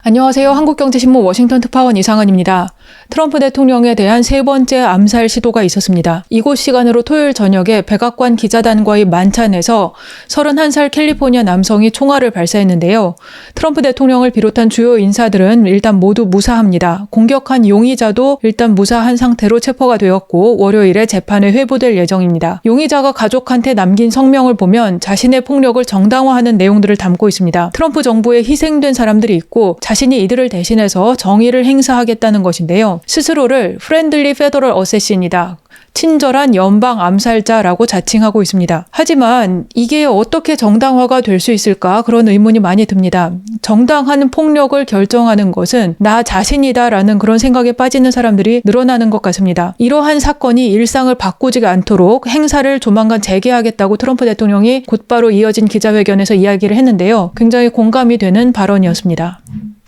안녕하세요. 한국경제신문 워싱턴 특파원 이상은입니다. 트럼프 대통령에 대한 세 번째 암살 시도가 있었습니다. 이곳 시간으로 토요일 저녁에 백악관 기자단과의 만찬에서 31살 캘리포니아 남성이 총알을 발사했는데요. 트럼프 대통령을 비롯한 주요 인사들은 일단 모두 무사합니다. 공격한 용의자도 일단 무사한 상태로 체포가 되었고 월요일에 재판에 회부될 예정입니다. 용의자가 가족한테 남긴 성명을 보면 자신의 폭력을 정당화하는 내용들을 담고 있습니다. 트럼프 정부에 희생된 사람들이 있고 자신이 이들을 대신해서 정의를 행사하겠다는 것인데요. 스스로를 프렌들리 페더럴 어세신이다. 친절한 연방 암살자라고 자칭하고 있습니다. 하지만 이게 어떻게 정당화가 될 수 있을까? 그런 의문이 많이 듭니다. 정당한 폭력을 결정하는 것은 나 자신이다라는 그런 생각에 빠지는 사람들이 늘어나는 것 같습니다. 이러한 사건이 일상을 바꾸지 않도록 행사를 조만간 재개하겠다고 트럼프 대통령이 곧바로 이어진 기자회견에서 이야기를 했는데요. 굉장히 공감이 되는 발언이었습니다.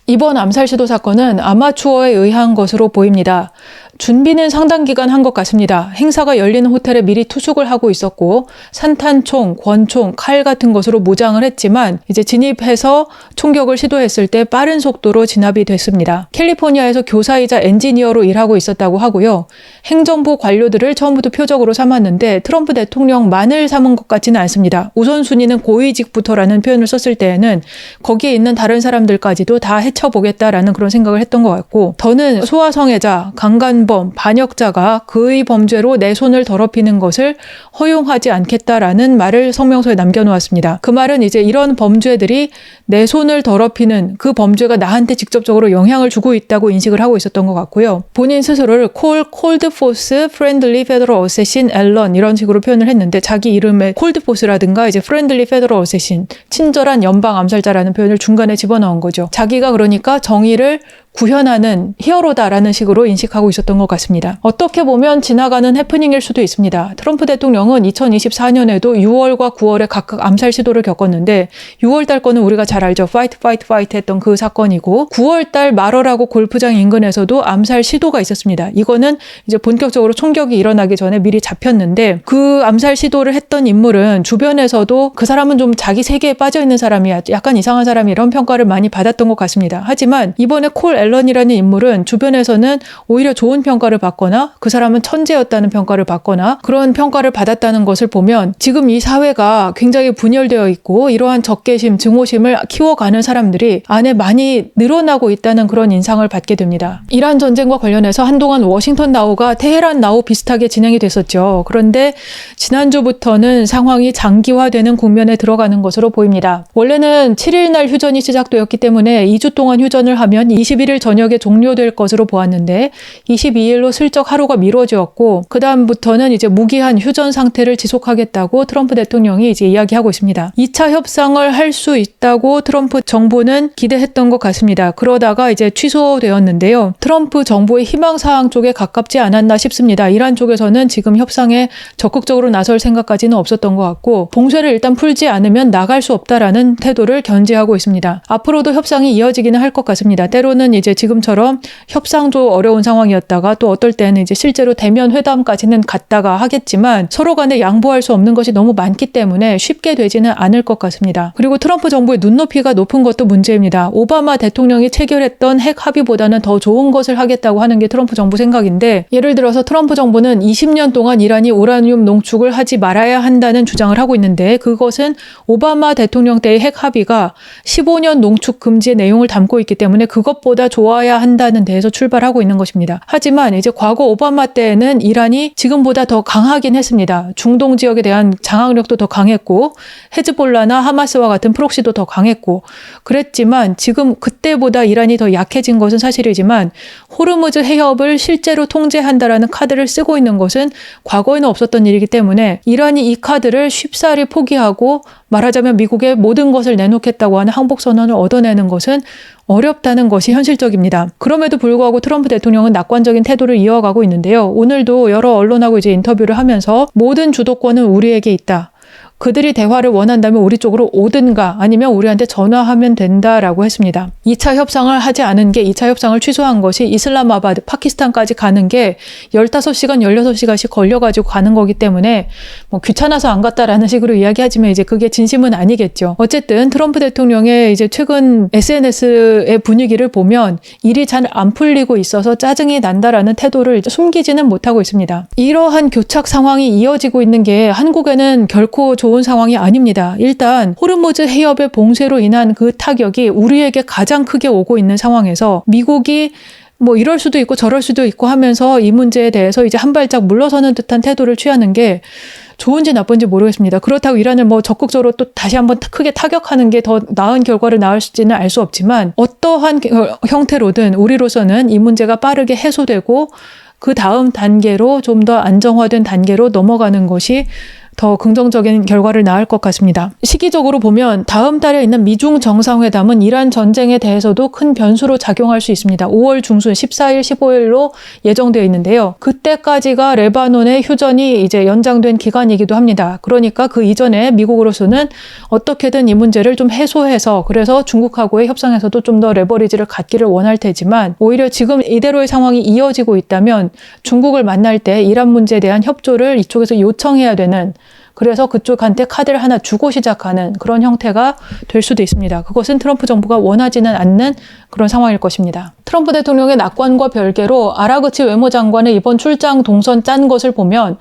이번 암살 시도 사건은 아마추어에 의한 것으로 보입니다. 준비는 상당 기간 한 것 같습니다. 행사가 열리는 호텔에 미리 투숙을 하고 있었고 산탄총, 권총, 칼 같은 것으로 무장을 했지만 이제 진입해서 총격을 시도했을 때 빠른 속도로 진압이 됐습니다. 캘리포니아에서 교사이자 엔지니어로 일하고 있었다고 하고요. 행정부 관료들을 처음부터 표적으로 삼았는데 트럼프 대통령만을 삼은 것 같지는 않습니다. 우선순위는 고위직부터라는 표현을 썼을 때에는 거기에 있는 다른 사람들까지도 다 해쳐보겠다라는 그런 생각을 했던 것 같고 더는 소아성애자, 강간범, 반역자가 그의 범죄로 내 손을 더럽히는 것을 허용하지 않겠다라는 말을 성명서에 남겨놓았습니다. 그 말은 이제 이런 범죄들이 내 손을 더럽히는 그 범죄가 나한테 직접적으로 영향을 주고 있다고 인식을 하고 있었던 것 같고요. 본인 스스로를 Cold Force Friendly Federal Assassin Allen 이런 식으로 표현을 했는데 자기 이름에 Cold Force라든가 이제 Friendly Federal Assassin 친절한 연방 암살자라는 표현을 중간에 집어넣은 거죠. 자기가 그러니까 정의를 구현하는 히어로다라는 식으로 인식하고 있었던 것 같습니다. 어떻게 보면 지나가는 해프닝일 수도 있습니다. 트럼프 대통령은 2024년에도 6월과 9월에 각각 암살 시도를 겪었는데 6월 달 거는 우리가 잘 알죠. Fight 했던 그 사건이고 9월 달 마러라고 골프장 인근에서도 암살 시도가 있었습니다. 이거는 이제 본격적으로 총격이 일어나기 전에 미리 잡혔는데 그 암살 시도를 했던 인물은 주변에서도 그 사람은 좀 자기 세계에 빠져있는 사람이야. 약간 이상한 사람이 이런 평가를 많이 받았던 것 같습니다. 하지만 이번에 콜 앨런이라는 인물은 주변에서는 오히려 좋은 평가를 받거나 그 사람은 천재였다는 평가를 받거나 그런 평가를 받았다는 것을 보면 지금 이 사회가 굉장히 분열되어 있고 이러한 적개심, 증오심을 키워가는 사람들이 안에 많이 늘어나고 있다는 그런 인상을 받게 됩니다. 이란 전쟁과 관련해서 한동안 워싱턴 나우가 테헤란 나우 비슷하게 진행이 됐었죠. 그런데 지난주부터는 상황이 장기화되는 국면에 들어가는 것으로 보입니다. 원래는 7일 날 휴전이 시작되었기 때문에 2주 동안 휴전을 하면 21일 저녁에 종료될 것으로 보았는데 22일로 슬쩍 하루가 미뤄지었고 그 다음부터는 이제 무기한 휴전 상태를 지속하겠다고 트럼프 대통령이 이제 이야기하고 있습니다. 2차 협상을 할 수 있다고 트럼프 정부는 기대했던 것 같습니다. 그러다가 이제 취소되었는데요. 트럼프 정부의 희망사항 쪽에 가깝지 않았나 싶습니다. 이란 쪽에서는 지금 협상에 적극적으로 나설 생각까지는 없었던 것 같고 봉쇄를 일단 풀지 않으면 나갈 수 없다라는 태도를 견지하고 있습니다. 앞으로도 협상이 이어지기는 할 것 같습니다. 때로는 이제 지금처럼 협상도 어려운 상황이었다가 또 어떨 때는 이제 실제로 대면 회담까지는 갔다가 하겠지만 서로 간에 양보할 수 없는 것이 너무 많기 때문에 쉽게 되지는 않을 것 같습니다. 그리고 트럼프 정부의 눈높이가 높은 것도 문제입니다. 오바마 대통령이 체결했던 핵 합의보다는 더 좋은 것을 하겠다고 하는 게 트럼프 정부 생각인데 예를 들어서 트럼프 정부는 20년 동안 이란이 우라늄 농축을 하지 말아야 한다는 주장을 하고 있는데 그것은 오바마 대통령 때의 핵 합의가 15년 농축 금지의 내용을 담고 있기 때문에 그것보다 좋아야 한다는 데에서 출발하고 있는 것입니다. 하지만 이제 과거 오바마 때에는 이란이 지금보다 더 강하긴 했습니다. 중동 지역에 대한 장악력도 더 강했고 헤즈볼라나 하마스와 같은 프록시도 더 강했고 그랬지만 지금 그때보다 이란이 더 약해진 것은 사실이지만 호르무즈 해협을 실제로 통제한다라는 카드를 쓰고 있는 것은 과거에는 없었던 일이기 때문에 이란이 이 카드를 쉽사리 포기하고 말하자면 미국의 모든 것을 내놓겠다고 하는 항복선언을 얻어내는 것은 어렵다는 것이 현실적입니다. 그럼에도 불구하고 트럼프 대통령은 낙관적인 태도를 이어가고 있는데요. 오늘도 여러 언론하고 이제 인터뷰를 하면서 모든 주도권은 우리에게 있다. 그들이 대화를 원한다면 우리 쪽으로 오든가 아니면 우리한테 전화하면 된다라고 했습니다. 2차 협상을 하지 않은 게 2차 협상을 취소한 것이 이슬라마바드, 파키스탄까지 가는 게 15시간, 16시간씩 걸려가지고 가는 거기 때문에 뭐 귀찮아서 안 갔다라는 식으로 이야기하지만 이제 그게 진심은 아니겠죠. 어쨌든 트럼프 대통령의 이제 최근 SNS의 분위기를 보면 일이 잘 안 풀리고 있어서 짜증이 난다라는 태도를 숨기지는 못하고 있습니다. 이러한 교착 상황이 이어지고 있는 게 한국에는 결코 좋은 상황이 아닙니다. 일단 호르무즈 해협의 봉쇄로 인한 그 타격이 우리에게 가장 크게 오고 있는 상황에서 미국이 뭐 이럴 수도 있고 저럴 수도 있고 하면서 이 문제에 대해서 이제 한 발짝 물러서는 듯한 태도를 취하는 게 좋은지 나쁜지 모르겠습니다. 그렇다고 이란을 뭐 적극적으로 또 다시 한번 크게 타격하는 게 더 나은 결과를 낳을지는 알 수 없지만 어떠한 형태로든 우리로서는 이 문제가 빠르게 해소되고 그 다음 단계로 좀 더 안정화된 단계로 넘어가는 것이 더 긍정적인 결과를 낳을 것 같습니다. 시기적으로 보면 다음 달에 있는 미중 정상회담은 이란 전쟁에 대해서도 큰 변수로 작용할 수 있습니다. 5월 중순 14일, 15일로 예정되어 있는데요. 그때까지가 레바논의 휴전이 이제 연장된 기간이기도 합니다. 그러니까 그 이전에 미국으로서는 어떻게든 이 문제를 좀 해소해서 그래서 중국하고의 협상에서도 좀 더 레버리지를 갖기를 원할 테지만 오히려 지금 이대로의 상황이 이어지고 있다면 중국을 만날 때 이란 문제에 대한 협조를 이쪽에서 요청해야 되는 그래서 그쪽한테 카드를 하나 주고 시작하는 그런 형태가 될 수도 있습니다. 그것은 트럼프 정부가 원하지는 않는 그런 상황일 것입니다. 트럼프 대통령의 낙관과 별개로 아라그치 외무장관의 이번 출장 동선 짠 것을 보면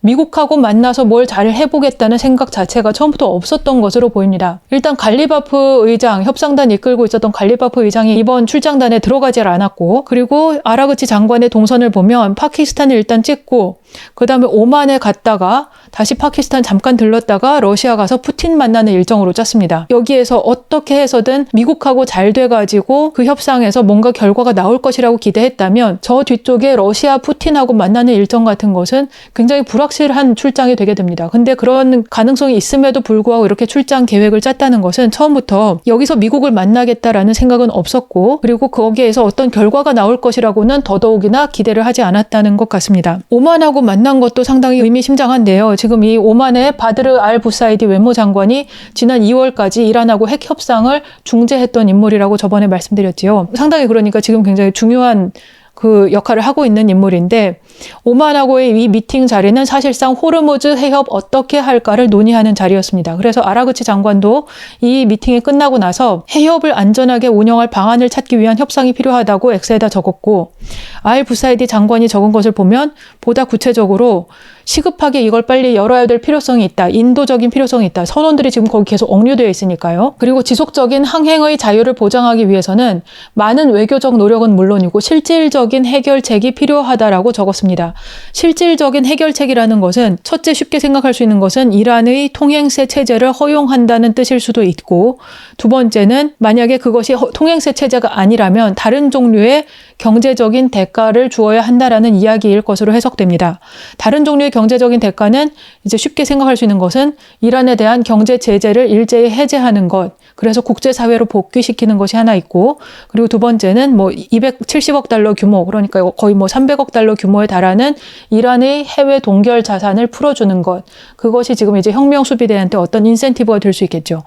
미국하고 만나서 뭘 잘 해보겠다는 생각 자체가 처음부터 없었던 것으로 보입니다. 일단 갈리바프 의장, 협상단 이끌고 있었던 갈리바프 의장이 이번 출장단에 들어가질 않았고 그리고 아라그치 장관의 동선을 보면 파키스탄을 일단 찍고 그 다음에 오만에 갔다가 다시 파키스탄 잠깐 들렀다가 러시아 가서 푸틴 만나는 일정으로 짰습니다. 여기에서 어떻게 해서든 미국하고 잘 돼가지고 그 협상에서 뭔가 결과가 나올 것이라고 기대했다면 저 뒤쪽에 러시아 푸틴하고 만나는 일정 같은 것은 굉장히 불확실한 출장이 되게 됩니다. 근데 그런 가능성이 있음에도 불구하고 이렇게 출장 계획을 짰다는 것은 처음부터 여기서 미국을 만나겠다라는 생각은 없었고 그리고 거기에서 어떤 결과가 나올 것이라고는 더더욱이나 기대를 하지 않았다는 것 같습니다. 오만하고 만난 것도 상당히 의미심장한데요. 지금 이 오만의 바드르 알 부사이디 외무장관이 지난 2월까지 이란하고 핵 협상을 중재했던 인물이라고 저번에 말씀드렸지요. 상당히 그러니까 지금 굉장히 중요한 그 역할을 하고 있는 인물인데 오만하고의 이 미팅 자리는 사실상 호르무즈 해협 어떻게 할까를 논의하는 자리였습니다. 그래서 아라그치 장관도 이 미팅이 끝나고 나서 해협을 안전하게 운영할 방안을 찾기 위한 협상이 필요하다고 엑스에다 적었고 알 부사이디 장관이 적은 것을 보면 보다 구체적으로 시급하게 이걸 빨리 열어야 될 필요성이 있다. 인도적인 필요성이 있다. 선원들이 지금 거기 계속 억류되어 있으니까요. 그리고 지속적인 항행의 자유를 보장하기 위해서는 많은 외교적 노력은 물론이고 실질적인 해결책이 필요하다라고 적었습니다. 실질적인 해결책이라는 것은 첫째 쉽게 생각할 수 있는 것은 이란의 통행세 체제를 허용한다는 뜻일 수도 있고 두 번째는 만약에 그것이 통행세 체제가 아니라면 다른 종류의 경제적인 대가를 주어야 한다라는 이야기일 것으로 해석됩니다. 다른 종류의 경제적인 대가는 이제 쉽게 생각할 수 있는 것은 이란에 대한 경제 제재를 일제히 해제하는 것, 그래서 국제사회로 복귀시키는 것이 하나 있고, 그리고 두 번째는 뭐 270억 달러 규모, 그러니까 거의 뭐 300억 달러 규모에 달하는 이란의 해외 동결 자산을 풀어주는 것, 그것이 지금 이제 혁명 수비대한테 어떤 인센티브가 될 수 있겠죠.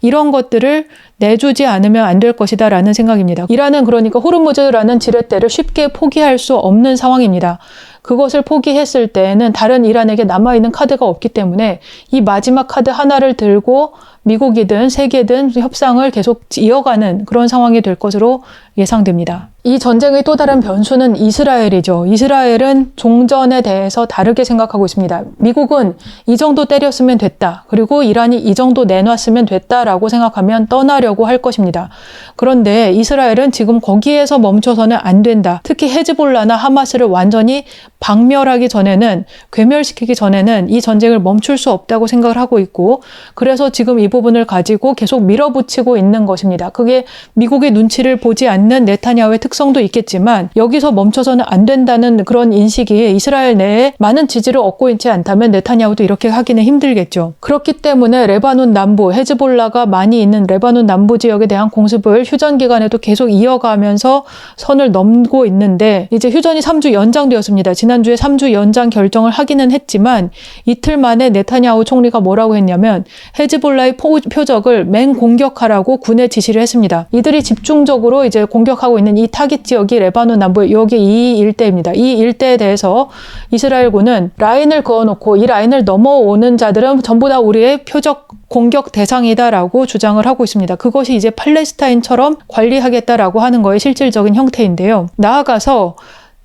이런 것들을 내주지 않으면 안 될 것이다라는 생각입니다. 이란은 그러니까 호르무즈라는 지렛대를 쉽게 포기할 수 없는 상황입니다. 그것을 포기했을 때에는 다른 이란에게 남아있는 카드가 없기 때문에 이 마지막 카드 하나를 들고 미국이든 세계든 협상을 계속 이어가는 그런 상황이 될 것으로 예상됩니다. 이 전쟁의 또 다른 변수는 이스라엘이죠. 이스라엘은 종전에 대해서 다르게 생각하고 있습니다. 미국은 이 정도 때렸으면 됐다. 그리고 이란이 이 정도 내놨으면 됐다라고 생각하면 떠나려고 할 것입니다. 그런데 이스라엘은 지금 거기에서 멈춰서는 안 된다. 특히 헤즈볼라나 하마스를 완전히 박멸하기 전에는, 괴멸시키기 전에는 이 전쟁을 멈출 수 없다고 생각을 하고 있고, 그래서 지금 이 부분을 가지고 계속 밀어붙이고 있는 것입니다. 그게 미국의 눈치를 보지 않는 네타냐후의 특성도 있겠지만 여기서 멈춰서는 안 된다는 그런 인식이 이스라엘 내에 많은 지지를 얻고 있지 않다면 네타냐후도 이렇게 하기는 힘들겠죠. 그렇기 때문에 레바논 남부, 헤즈볼라가 많이 있는 레바논 남부 지역에 대한 공습을 휴전 기간에도 계속 이어가면서 선을 넘고 있는데 이제 휴전이 3주 연장되었습니다. 지난주에 3주 연장 결정을 하기는 했지만 이틀 만에 네타냐후 총리가 뭐라고 했냐면 헤즈볼라의 표적을 맹공격하라고 군에 지시를 했습니다. 이들이 집중적으로 이제 공격하고 있는 이 타깃 지역이 레바논 남부 여기 이 일대입니다. 이 일대에 대해서 이스라엘군은 라인을 그어놓고 이 라인을 넘어오는 자들은 전부 다 우리의 표적 공격 대상이다라고 주장을 하고 있습니다. 그것이 이제 팔레스타인처럼 관리하겠다라고 하는 거의 실질적인 형태인데요. 나아가서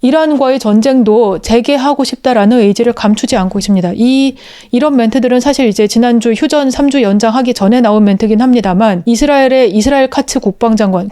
이란과의 전쟁도 재개하고 싶다라는 의지를 감추지 않고 있습니다. 이런 멘트들은 사실 이제 지난주 휴전 3주 연장하기 전에 나온 멘트긴 합니다만 이스라엘의 이스라엘 카츠 국방장관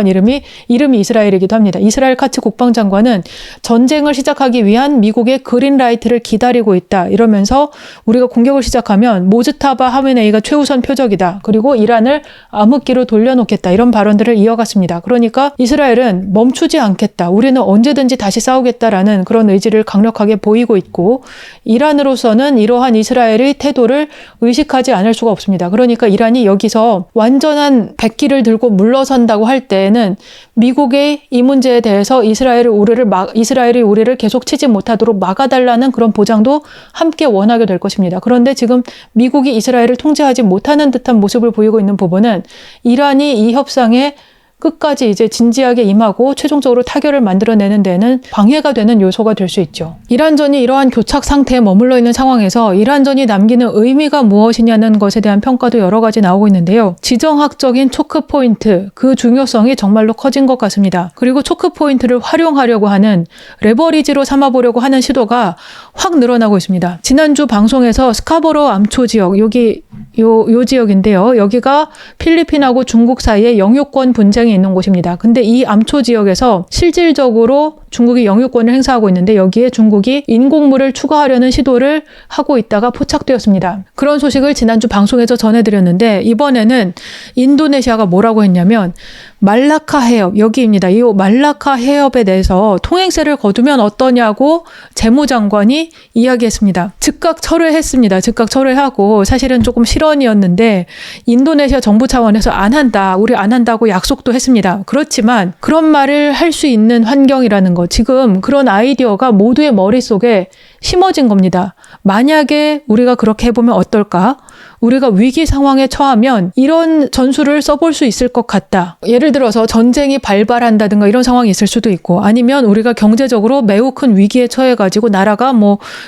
이름이 이스라엘이기도 합니다. 이스라엘 카츠 국방장관은 전쟁을 시작하기 위한 미국의 그린라이트를 기다리고 있다. 이러면서 우리가 공격을 시작하면 모즈타바 하메네이가 최우선 표적이다. 그리고 이란을 암흑기로 돌려놓겠다. 이런 발언들을 이어갔습니다. 그러니까 이스라엘은 멈추지 않겠다. 우리는 언제든지 다시 싸우겠다라는 그런 의지를 강력하게 보이고 있고 이란으로서는 이러한 이스라엘의 태도를 의식하지 않을 수가 없습니다. 그러니까 이란이 여기서 완전한 백기를 들고 물러선다고 할 때에는 미국의 이 문제에 대해서 이스라엘이 우리를 계속 치지 못하도록 막아달라는 그런 보장도 함께 원하게 될 것입니다. 그런데 지금 미국이 이스라엘을 통제하지 못하는 듯한 모습을 보이고 있는 부분은 이란이 이 협상에 끝까지 이제 진지하게 임하고 최종적으로 타결을 만들어내는 데는 방해가 되는 요소가 될 수 있죠. 이란전이 이러한 교착 상태에 머물러 있는 상황에서 이란전이 남기는 의미가 무엇이냐는 것에 대한 평가도 여러 가지 나오고 있는데요. 지정학적인 초크 포인트, 그 중요성이 정말로 커진 것 같습니다. 그리고 초크 포인트를 활용하려고 하는 레버리지로 삼아보려고 하는 시도가 확 늘어나고 있습니다. 지난주 방송에서 스카보로 암초 지역, 요 지역인데요. 여기가 필리핀하고 중국 사이에 영유권 분쟁이 있는 곳입니다. 근데 이 암초 지역에서 실질적으로 중국이 영유권을 행사하고 있는데 여기에 중국이 인공물을 추가하려는 시도를 하고 있다가 포착되었습니다. 그런 소식을 지난주 방송에서 전해드렸는데 이번에는 인도네시아가 뭐라고 했냐면 말라카 해협, 여기입니다. 이 말라카 해협에 대해서 통행세를 거두면 어떠냐고 재무장관이 이야기했습니다. 즉각 철회했습니다. 즉각 철회하고 사실은 조금 실언이었는데 인도네시아 정부 차원에서 안 한다, 우리 안 한다고 약속도 했습니다. 그렇지만 그런 말을 할 수 있는 환경이라는 것, 지금 그런 아이디어가 모두의 머릿속에 심어진 겁니다. 만약에 우리가 그렇게 해보면 어떨까? 우리가 위기 상황에 처하면 이런 전술을 써볼 수 있을 것 같다. 예를 들어서 전쟁이 발발한다든가 이런 상황이 있을 수도 있고 아니면 우리가 경제적으로 매우 큰 위기에 처해가지고 나라가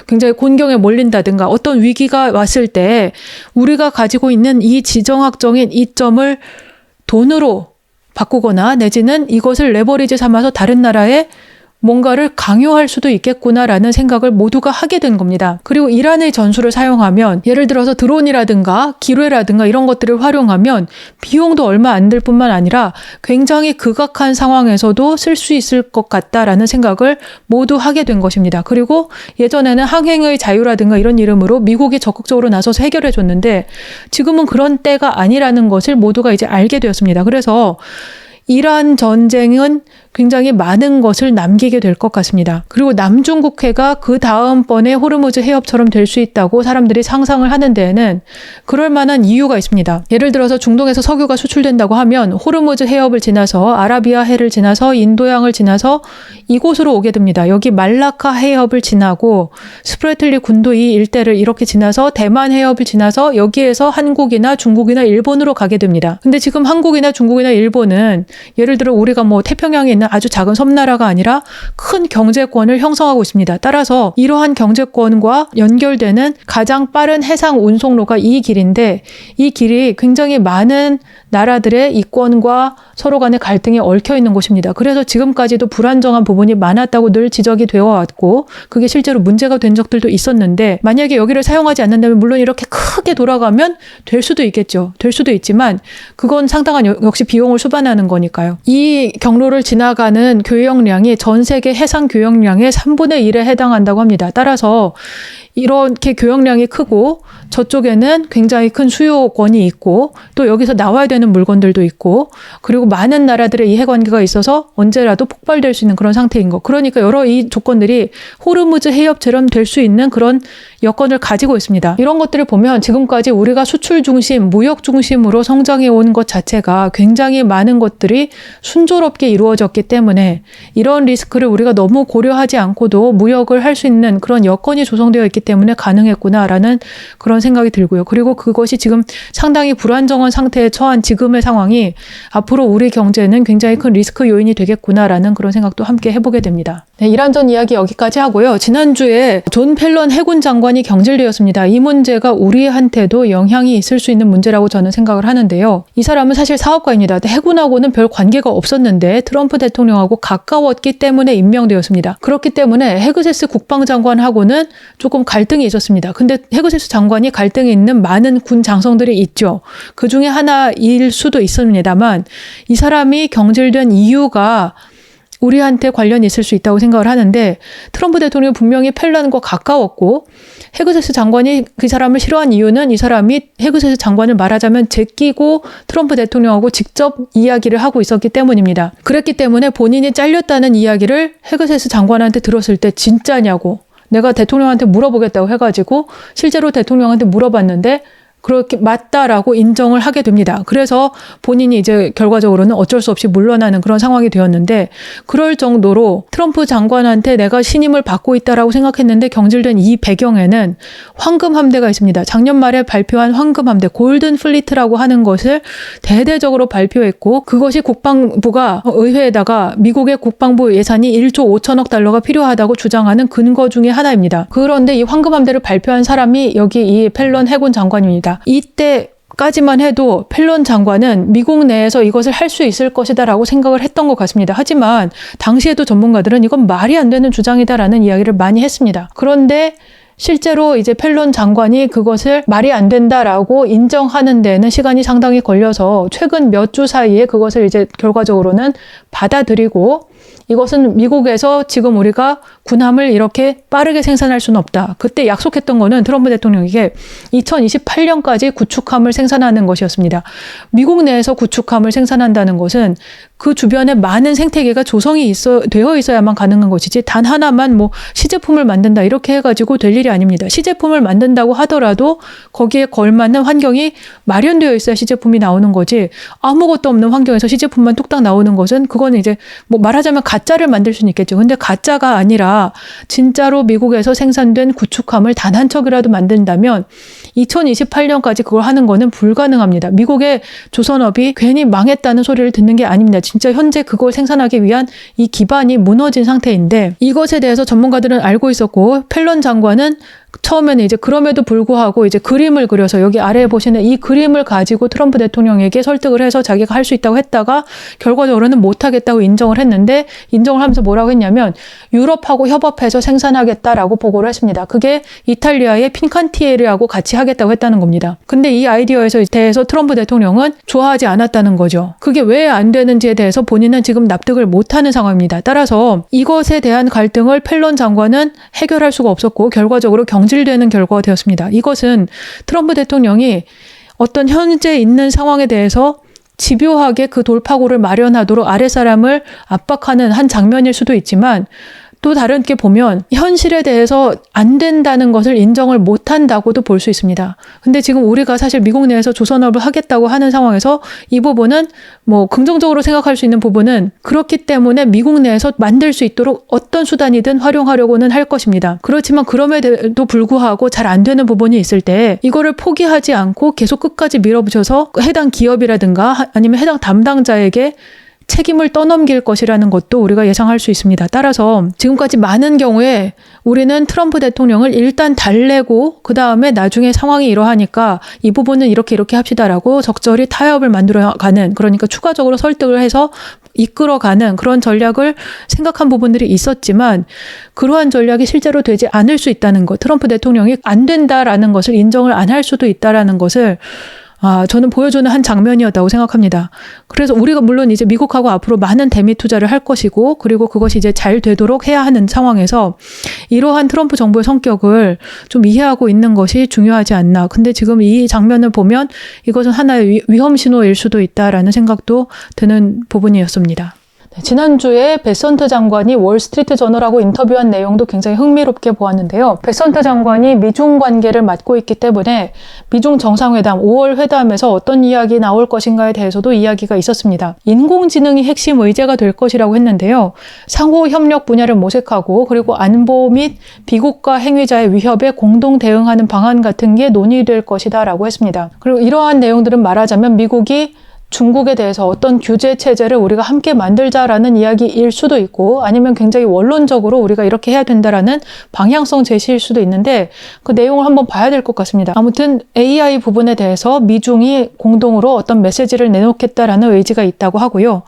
굉장히 곤경에 몰린다든가 어떤 위기가 왔을 때 우리가 가지고 있는 이 지정학적인 이점을 돈으로 바꾸거나 내지는 이것을 레버리지 삼아서 다른 나라에 뭔가를 강요할 수도 있겠구나라는 생각을 모두가 하게 된 겁니다. 그리고 이란의 전술을 사용하면 예를 들어서 드론이라든가 기뢰라든가 이런 것들을 활용하면 비용도 얼마 안 들 뿐만 아니라 굉장히 극악한 상황에서도 쓸 수 있을 것 같다라는 생각을 모두 하게 된 것입니다. 그리고 예전에는 항행의 자유라든가 이런 이름으로 미국이 적극적으로 나서서 해결해 줬는데 지금은 그런 때가 아니라는 것을 모두가 이제 알게 되었습니다. 그래서 이란 전쟁은 굉장히 많은 것을 남기게 될 것 같습니다. 그리고 남중국해가 그 다음번에 호르무즈 해협처럼 될 수 있다고 사람들이 상상을 하는 데에는 그럴 만한 이유가 있습니다. 예를 들어서 중동에서 석유가 수출된다고 하면 호르무즈 해협을 지나서 아라비아 해를 지나서 인도양을 지나서 이곳으로 오게 됩니다. 여기 말라카 해협을 지나고 스프레틀리 군도 이 일대를 이렇게 지나서 대만 해협을 지나서 여기에서 한국이나 중국이나 일본으로 가게 됩니다. 근데 지금 한국이나 중국이나 일본은 예를 들어 우리가 태평양에 있는 아주 작은 섬나라가 아니라 큰 경제권을 형성하고 있습니다. 따라서 이러한 경제권과 연결되는 가장 빠른 해상 운송로가 이 길인데 이 길이 굉장히 많은 나라들의 이권과 서로 간의 갈등이 얽혀 있는 곳입니다. 그래서 지금까지도 불안정한 부분이 많았다고 늘 지적이 되어 왔고 그게 실제로 문제가 된 적들도 있었는데 만약에 여기를 사용하지 않는다면 물론 이렇게 크게 돌아가면 될 수도 있겠죠. 될 수도 있지만 그건 상당한 역시 비용을 수반하는 거니까요. 이 경로를 지나가는 교역량이 전 세계 해상 교역량의 3분의 1에 해당한다고 합니다. 따라서 이렇게 교역량이 크고 저쪽에는 굉장히 큰 수요권이 있고 또 여기서 나와야 되는 물건들도 있고 그리고 많은 나라들의 이해관계가 있어서 언제라도 폭발될 수 있는 그런 상태인 거. 그러니까 여러 이 조건들이 호르무즈 해협처럼 될 수 있는 그런 여건을 가지고 있습니다. 이런 것들을 보면 지금까지 우리가 수출 중심, 무역 중심으로 성장해 온 것 자체가 굉장히 많은 것들이 순조롭게 이루어졌기 때문에 이런 리스크를 우리가 너무 고려하지 않고도 무역을 할 수 있는 그런 여건이 조성되어 있기 때문에 가능했구나라는 그런 생각이 들고요. 그리고 그것이 지금 상당히 불안정한 상태에 처한 지금의 상황이 앞으로 우리 경제는 굉장히 큰 리스크 요인이 되겠구나라는 그런 생각도 함께 해보게 됩니다. 네, 이란전 이야기 여기까지 하고요. 지난주에 존 펠런 해군 장관이 경질되었습니다. 이 문제가 우리한테도 영향이 있을 수 있는 문제라고 저는 생각을 하는데요. 이 사람은 사실 사업가입니다. 해군하고는 별 관계가 없었는데 트럼프 대통령하고 가까웠기 때문에 임명되었습니다. 그렇기 때문에 헤그세스 국방장관하고는 조금 갈등이 있었습니다. 근데 헤그세스 장관이 갈등이 있는 많은 군 장성들이 있죠. 그 중에 하나일 수도 있습니다만 이 사람이 경질된 이유가 우리한테 관련이 있을 수 있다고 생각을 하는데 트럼프 대통령이 분명히 펠런과 가까웠고 헤그세스 장관이 그 사람을 싫어한 이유는 이 사람이 헤그세스 장관을 말하자면 제끼고 트럼프 대통령하고 직접 이야기를 하고 있었기 때문입니다. 그랬기 때문에 본인이 잘렸다는 이야기를 헤그세스 장관한테 들었을 때 진짜냐고 내가 대통령한테 물어보겠다고 해가지고 실제로 대통령한테 물어봤는데 그렇게 맞다라고 인정을 하게 됩니다. 그래서 본인이 이제 결과적으로는 어쩔 수 없이 물러나는 그런 상황이 되었는데 그럴 정도로 트럼프 장관한테 내가 신임을 받고 있다라고 생각했는데 경질된 이 배경에는 황금 함대가 있습니다. 작년 말에 발표한 황금 함대, 골든 플리트라고 하는 것을 대대적으로 발표했고 그것이 국방부가 의회에다가 미국의 국방부 예산이 1조 5천억 달러가 필요하다고 주장하는 근거 중에 하나입니다. 그런데 이 황금 함대를 발표한 사람이 여기 이 펠런 해군 장관입니다. 이때까지만 해도 펠런 장관은 미국 내에서 이것을 할 수 있을 것이다라고 생각을 했던 것 같습니다. 하지만 당시에도 전문가들은 이건 말이 안 되는 주장이다라는 이야기를 많이 했습니다. 그런데 실제로 이제 펠런 장관이 그것을 말이 안 된다라고 인정하는 데는 시간이 상당히 걸려서 최근 몇 주 사이에 그것을 이제 결과적으로는 받아들이고 이것은 미국에서 지금 우리가 군함을 이렇게 빠르게 생산할 수는 없다. 그때 약속했던 거는 트럼프 대통령에게 2028년까지 구축함을 생산하는 것이었습니다. 미국 내에서 구축함을 생산한다는 것은 그 주변에 많은 생태계가 조성이 되어 있어야만 가능한 것이지 단 하나만 뭐 시제품을 만든다 이렇게 해가지고 될 일이 아닙니다. 시제품을 만든다고 하더라도 거기에 걸맞는 환경이 마련되어 있어야 시제품이 나오는 거지 아무것도 없는 환경에서 시제품만 뚝딱 나오는 것은 그거는 이제 뭐 말하자면 가짜를 만들 수는 있겠죠. 근데 가짜가 아니라 진짜로 미국에서 생산된 구축함을 단 한 척이라도 만든다면 2028년까지 그걸 하는 거는 불가능합니다. 미국의 조선업이 괜히 망했다는 소리를 듣는 게 아닙니다. 진짜 현재 그걸 생산하기 위한 이 기반이 무너진 상태인데 이것에 대해서 전문가들은 알고 있었고 펠런 장관은 처음에는 이제 그럼에도 불구하고 이제 그림을 그려서 여기 아래에 보시는 이 그림을 가지고 트럼프 대통령에게 설득을 해서 자기가 할 수 있다고 했다가 결과적으로는 못하겠다고 인정을 했는데 인정을 하면서 뭐라고 했냐면 유럽하고 협업해서 생산하겠다라고 보고를 했습니다. 그게 이탈리아의 핀칸티에르하고 같이 하겠다고 했다는 겁니다. 근데 이 아이디어에 대해서 트럼프 대통령은 좋아하지 않았다는 거죠. 그게 왜 안 되는지에 대해서 본인은 지금 납득을 못하는 상황입니다. 따라서 이것에 대한 갈등을 펠런 장관은 해결할 수가 없었고 결과적으로 경질되는 결과가 되었습니다. 이것은 트럼프 대통령이 어떤 현재 있는 상황에 대해서 집요하게 그 돌파구를 마련하도록 아랫사람을 압박하는 한 장면일 수도 있지만 또 다르게 보면 현실에 대해서 안 된다는 것을 인정을 못한다고도 볼 수 있습니다. 근데 지금 우리가 사실 미국 내에서 조선업을 하겠다고 하는 상황에서 이 부분은 뭐 긍정적으로 생각할 수 있는 부분은 그렇기 때문에 미국 내에서 만들 수 있도록 어떤 수단이든 활용하려고는 할 것입니다. 그렇지만 그럼에도 불구하고 잘 안 되는 부분이 있을 때 이거를 포기하지 않고 계속 끝까지 밀어붙여서 해당 기업이라든가 아니면 해당 담당자에게 책임을 떠넘길 것이라는 것도 우리가 예상할 수 있습니다. 따라서 지금까지 많은 경우에 우리는 트럼프 대통령을 일단 달래고 그 다음에 나중에 상황이 이러하니까 이 부분은 이렇게 합시다라고 적절히 타협을 만들어가는 그러니까 추가적으로 설득을 해서 이끌어가는 그런 전략을 생각한 부분들이 있었지만 그러한 전략이 실제로 되지 않을 수 있다는 것 트럼프 대통령이 안 된다라는 것을 인정을 안 할 수도 있다라는 것을 저는 보여주는 한 장면이었다고 생각합니다. 그래서 우리가 물론 이제 미국하고 앞으로 많은 대미 투자를 할 것이고, 그리고 그것이 이제 잘 되도록 해야 하는 상황에서 이러한 트럼프 정부의 성격을 좀 이해하고 있는 것이 중요하지 않나. 근데 지금 이 장면을 보면 이것은 하나의 위험 신호일 수도 있다라는 생각도 드는 부분이었습니다. 지난주에 베선트 장관이 월스트리트 저널하고 인터뷰한 내용도 굉장히 흥미롭게 보았는데요. 베선트 장관이 미중 관계를 맡고 있기 때문에 미중 정상회담, 5월 회담에서 어떤 이야기 나올 것인가에 대해서도 이야기가 있었습니다. 인공지능이 핵심 의제가 될 것이라고 했는데요. 상호 협력 분야를 모색하고 그리고 안보 및 비국가 행위자의 위협에 공동 대응하는 방안 같은 게 논의될 것이다 라고 했습니다. 그리고 이러한 내용들은 말하자면 미국이 중국에 대해서 어떤 규제 체제를 우리가 함께 만들자라는 이야기일 수도 있고, 아니면 굉장히 원론적으로 우리가 이렇게 해야 된다라는 방향성 제시일 수도 있는데, 그 내용을 한번 봐야 될 것 같습니다. 아무튼 AI 부분에 대해서 미중이 공동으로 어떤 메시지를 내놓겠다라는 의지가 있다고 하고요.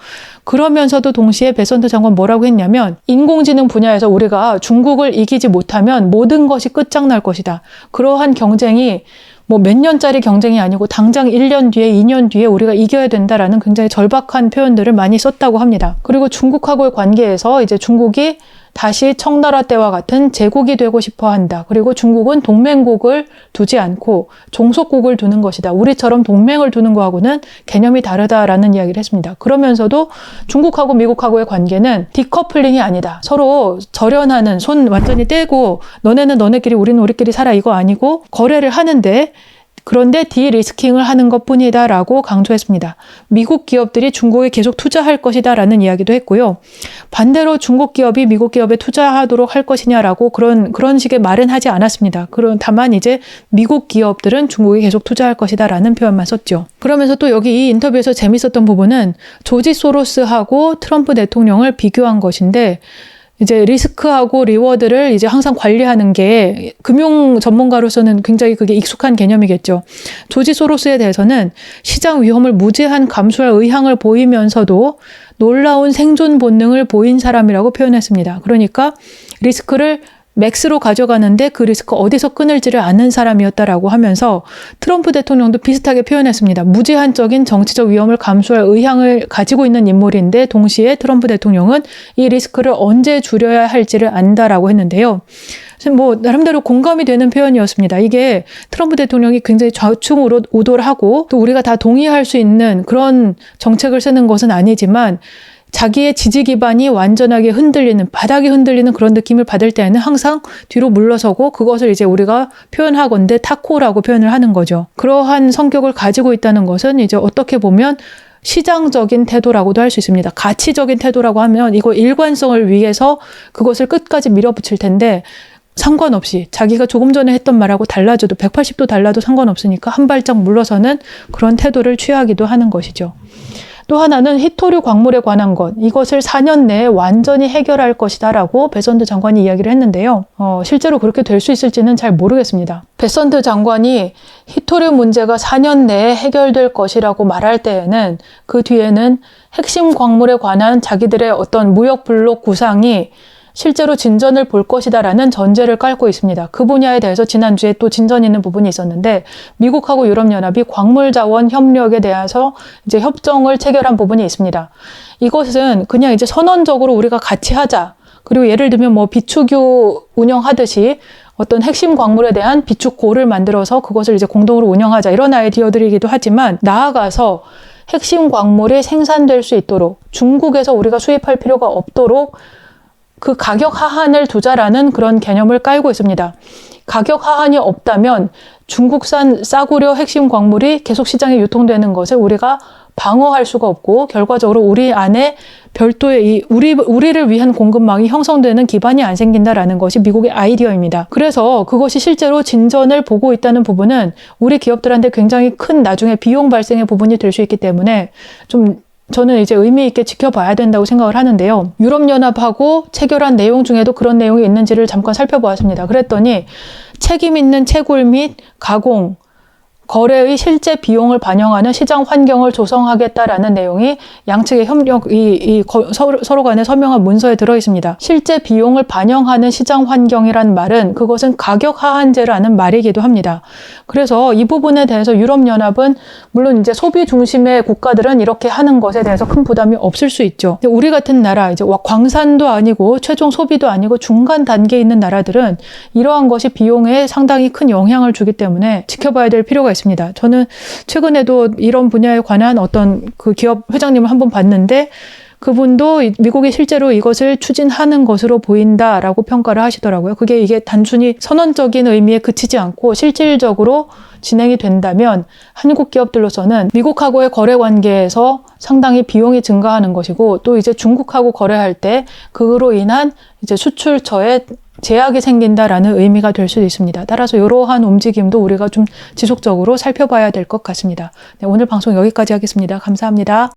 그러면서도 동시에 베선트 장관 뭐라고 했냐면, 인공지능 분야에서 우리가 중국을 이기지 못하면 모든 것이 끝장날 것이다. 그러한 경쟁이 몇 년짜리 경쟁이 아니고 당장 1년 뒤에 2년 뒤에 우리가 이겨야 된다라는 굉장히 절박한 표현들을 많이 썼다고 합니다. 그리고 중국하고의 관계에서 이제 중국이 다시 청나라 때와 같은 제국이 되고 싶어 한다. 그리고 중국은 동맹국을 두지 않고 종속국을 두는 것이다. 우리처럼 동맹을 두는 거하고는 개념이 다르다라는 이야기를 했습니다. 그러면서도 중국하고 미국하고의 관계는 디커플링이 아니다. 서로 절연하는, 손 완전히 떼고 너네는 너네끼리 우리는 우리끼리 살아 이거 아니고 거래를 하는데, 그런데 디리스킹을 하는 것뿐이다 라고 강조했습니다. 미국 기업들이 중국에 계속 투자할 것이다 라는 이야기도 했고요. 반대로 중국 기업이 미국 기업에 투자하도록 할 것이냐라고 그런 식의 말은 하지 않았습니다. 다만 이제 미국 기업들은 중국에 계속 투자할 것이다 라는 표현만 썼죠. 그러면서 또 여기 이 인터뷰에서 재밌었던 부분은 조지 소로스하고 트럼프 대통령을 비교한 것인데, 이제 리스크하고 리워드를 이제 항상 관리하는 게 금융 전문가로서는 굉장히 그게 익숙한 개념이겠죠. 조지 소로스에 대해서는 시장 위험을 무제한 감수할 의향을 보이면서도 놀라운 생존 본능을 보인 사람이라고 표현했습니다. 그러니까 리스크를 맥스로 가져가는데 그 리스크 어디서 끊을지를 아는 사람이었다라고 하면서 트럼프 대통령도 비슷하게 표현했습니다. 무제한적인 정치적 위험을 감수할 의향을 가지고 있는 인물인데, 동시에 트럼프 대통령은 이 리스크를 언제 줄여야 할지를 안다라고 했는데요. 나름대로 공감이 되는 표현이었습니다. 이게 트럼프 대통령이 굉장히 좌충으로 우돌 하고 또 우리가 다 동의할 수 있는 그런 정책을 쓰는 것은 아니지만, 자기의 지지 기반이 완전하게 흔들리는, 바닥이 흔들리는 그런 느낌을 받을 때에는 항상 뒤로 물러서고, 그것을 이제 우리가 표현하건대 타코라고 표현을 하는 거죠. 그러한 성격을 가지고 있다는 것은 이제 어떻게 보면 시장적인 태도라고도 할 수 있습니다. 가치적인 태도라고 하면 이거 일관성을 위해서 그것을 끝까지 밀어붙일 텐데, 상관없이 자기가 조금 전에 했던 말하고 달라져도 180도 달라도 상관없으니까 한 발짝 물러서는 그런 태도를 취하기도 하는 것이죠. 또 하나는 히토류 광물에 관한 것, 이것을 4년 내에 완전히 해결할 것이다 라고 베선트 장관이 이야기를 했는데요. 실제로 그렇게 될 수 있을지는 잘 모르겠습니다. 베선트 장관이 히토류 문제가 4년 내에 해결될 것이라고 말할 때에는 그 뒤에는 핵심 광물에 관한 자기들의 어떤 무역 블록 구상이 실제로 진전을 볼 것이다라는 전제를 깔고 있습니다. 그 분야에 대해서 지난주에 또 진전 있는 부분이 있었는데, 미국하고 유럽연합이 광물자원 협력에 대해서 이제 협정을 체결한 부분이 있습니다. 이것은 그냥 이제 선언적으로 우리가 같이 하자. 그리고 예를 들면 비축유 운영하듯이 어떤 핵심 광물에 대한 비축고를 만들어서 그것을 이제 공동으로 운영하자. 이런 아이디어들이기도 하지만, 나아가서 핵심 광물이 생산될 수 있도록 중국에서 우리가 수입할 필요가 없도록 그 가격 하한을 두자라는 그런 개념을 깔고 있습니다. 가격 하한이 없다면 중국산 싸구려 핵심 광물이 계속 시장에 유통되는 것을 우리가 방어할 수가 없고, 결과적으로 우리 안에 별도의 우리를 위한 공급망이 형성되는 기반이 안 생긴다라는 것이 미국의 아이디어입니다. 그래서 그것이 실제로 진전을 보고 있다는 부분은 우리 기업들한테 굉장히 큰 나중에 비용 발생의 부분이 될 수 있기 때문에 저는 이제 의미 있게 지켜봐야 된다고 생각을 하는데요. 유럽연합하고 체결한 내용 중에도 그런 내용이 있는지를 잠깐 살펴보았습니다. 그랬더니 책임 있는 채굴 및 가공, 거래의 실제 비용을 반영하는 시장 환경을 조성하겠다라는 내용이 양측의 서로 간에 서명한 문서에 들어 있습니다. 실제 비용을 반영하는 시장 환경이란 말은 그것은 가격 하한제라는 말이기도 합니다. 그래서 이 부분에 대해서 유럽연합은 물론 이제 소비 중심의 국가들은 이렇게 하는 것에 대해서 큰 부담이 없을 수 있죠. 근데 우리 같은 나라, 이제 광산도 아니고 최종 소비도 아니고 중간 단계에 있는 나라들은 이러한 것이 비용에 상당히 큰 영향을 주기 때문에 지켜봐야 될 필요가 있습니다. 저는 최근에도 이런 분야에 관한 어떤 그 기업 회장님을 한번 봤는데 그분도 미국이 실제로 이것을 추진하는 것으로 보인다라고 평가를 하시더라고요. 이게 단순히 선언적인 의미에 그치지 않고 실질적으로 진행이 된다면 한국 기업들로서는 미국하고의 거래 관계에서 상당히 비용이 증가하는 것이고 또 이제 중국하고 거래할 때 그로 인한 이제 수출처에 제약이 생긴다라는 의미가 될 수도 있습니다. 따라서 이러한 움직임도 우리가 좀 지속적으로 살펴봐야 될 것 같습니다. 네, 오늘 방송 여기까지 하겠습니다. 감사합니다.